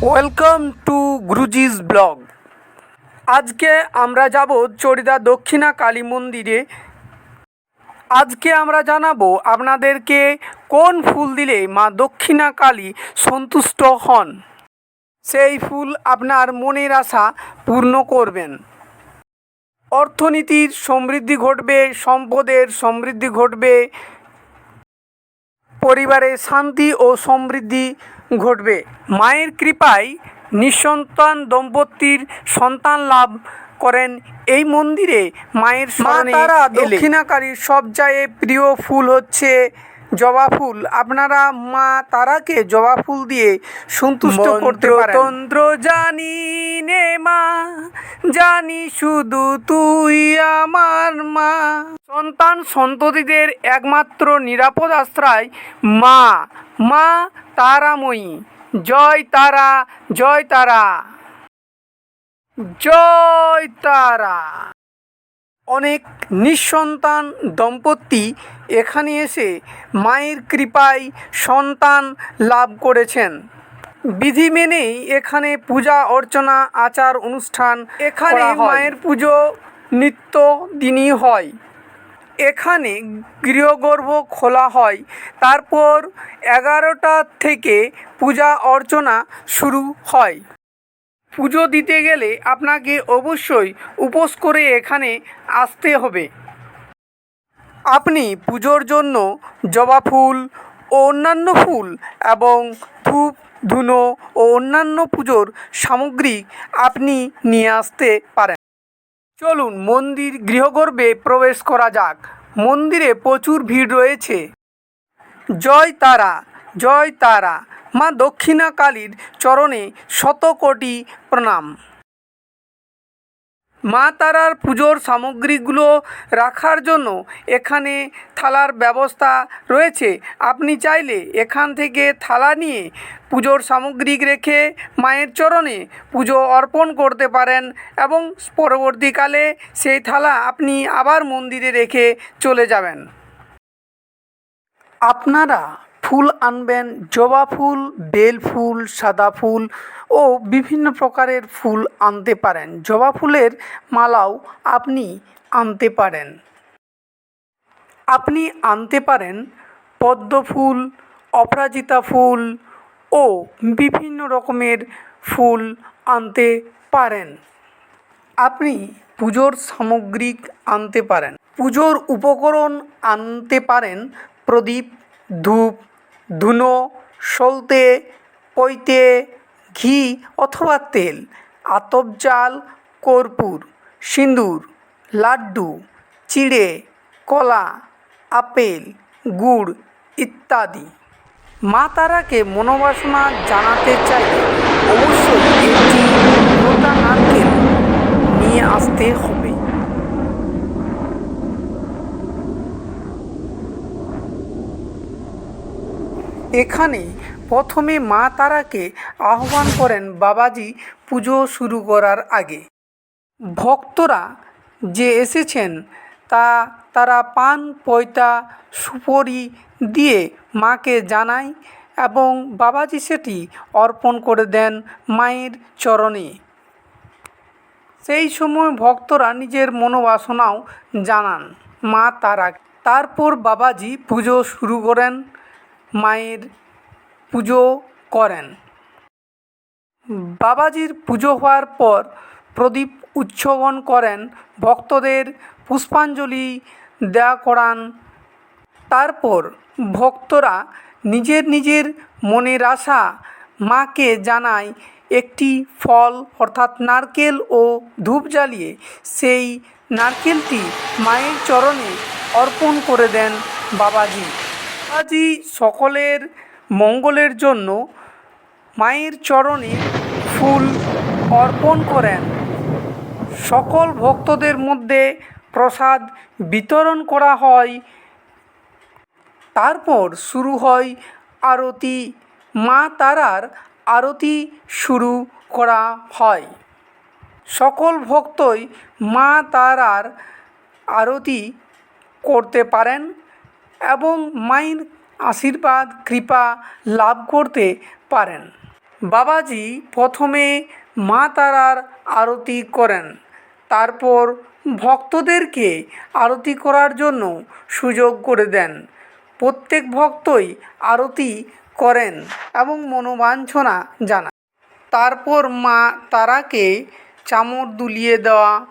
Welcome to গুরুজিস blog. আজকে আমরা যাব চড়িদা দক্ষিণা কালী মন্দিরে। আজকে আমরা জানাবো আপনাদেরকে কোন ফুল দিলে মা দক্ষিণা কালী সন্তুষ্ট হন, সেই ফুল আপনার মনের আশা পূর্ণ করবেন। অর্থনীতির সমৃদ্ধি ঘটবে, সম্পদের সমৃদ্ধি ঘটবে, পরিবারে শান্তি ও সমৃদ্ধি ঘটবে। মায়ের কৃপায় নিঃসন্তান দম্পতির সন্তান লাভ করেন এই মন্দিরে। মায়ের শরণে তারা দক্ষিণাকারীর সবচেয়ে প্রিয় ফুল হচ্ছে জবা ফুল। আপনারা মা তারাকে জবা ফুল দিয়ে সন্তুষ্ট করতে পারেন। তন্ত্র জানি নে মা, জানি শুধু তুই আমার মা। সন্তান সন্ততিদের একমাত্র নিরাপদ আশ্রয় মা, মা তারাময়ী। জয় তারা, জয় তারা, জয় তারা। অনেক নিঃসন্তান দম্পতি এখানে এসে মায়ের কৃপায় সন্তান লাভ করেছেন। বিধি মেনেই এখানে পূজা অর্চনা আচার অনুষ্ঠান এখানে মায়ের পুজো নিত্য দিনই হয়। এখানে গৃহগর্ভ খোলা হয়, তারপর 11টা থেকে পূজা অর্চনা শুরু হয়। পুজো দিতে গেলে আপনাকে অবশ্যই উপোস করে এখানে আসতে হবে। আপনি পুজোর জন্য জবা ফুল ও অন্যান্য ফুল এবং ধূপ ধুনো ও অন্যান্য পুজোর সামগ্রী আপনি নিয়ে আসতে পারেন। চলুন মন্দির গৃহগর্ভে প্রবেশ করা যাক। মন্দিরে প্রচুর ভিড় রয়েছে। জয় তারা, জয় তারা। মা দক্ষিণা কালীর চরণে শতকোটি প্রণাম। মা তারার পুজোর সামগ্রীগুলো রাখার জন্য এখানে থালার ব্যবস্থা রয়েছে। আপনি চাইলে এখান থেকে থালা নিয়ে পুজোর সামগ্রী রেখে মায়ের চরণে পুজো অর্পণ করতে পারেন এবং পরবর্তীকালে সেই থালা আপনি আবার মন্দিরে রেখে চলে যাবেন। আপনারা ফুল আনবেন জবা ফুল, বেল ফুল, সাদা ফুল ও বিভিন্ন প্রকারের ফুল আনতে পারেন। জবা ফুলের মালাও আপনি আনতে পারেন। আপনি আনতে পারেন পদ্ম ফুল, অপরাজিতা ফুল ও বিভিন্ন রকমের ফুল আনতে পারেন। আপনি পুজোর সামগ্রী আনতে পারেন। পুজোর উপকরণ আনতে পারেন প্রদীপ, ধূপ, ধুনো, সলতে, পৈতে, ঘি অথবা তেল, আতপ চাল, কর্পূর, সিঁদুর, লাড্ডু, চিড়ে, কলা, আপেল, গুড় ইত্যাদি। মা তারাকে মনোবাসনা জানাতে চাইলে অবশ্যই একটি মোটা নারকেল নিয়ে আসতে হবে। এখানে প্রথমে মা তারাকে আহ্বান করেন বাবাজি পুজো শুরু করার আগে। ভক্তরা যে এসেছেন তারা পান, পৈতা, সুপারি দিয়ে মাকে জানায় এবং বাবাজি সেটি অর্পণ করে দেন মায়ের চরণে। সেই সময় ভক্তরা নিজের মনোবাসনাও জানান মা তারা। তারপর বাবাজি পুজো শুরু করেন, মায়ের পুজো করেন। বাবাজির পুজো হওয়ার পর প্রদীপ উৎসর্গণ করেন, ভক্তদের পুষ্পাঞ্জলি দেওয়া করান। তারপর ভক্তরা নিজের নিজের মনের আশা মাকে জানায়। একটি ফল অর্থাৎ নারকেল ও ধূপ জ্বালিয়ে সেই নারকেলটি মায়ের চরণে অর্পণ করে দেন বাবাজি। বাবাজি সকলের মঙ্গলের জন্য মায়ের চরণে ফুল অর্পণ করেন। সকল ভক্তদের মধ্যে প্রসাদ বিতরণ করা হয়। তারপর শুরু হয় আরতি। মা তারার আরতি শুরু করা হয়। সকল ভক্তই মা তারার আরতি করতে পারেন এবং মায়ের আশীর্বাদ কৃপা লাভ করতে পারেন। বাবাজি প্রথমে মা তারার আরতি করেন, তারপর ভক্তদেরকে আরতি করার জন্য সুযোগ করে দেন। প্রত্যেক ভক্তই আরতি করেন এবং মনোবাঞ্ছনা জানান। তারপর মা তারাকে চামর দুলিয়ে দেওয়া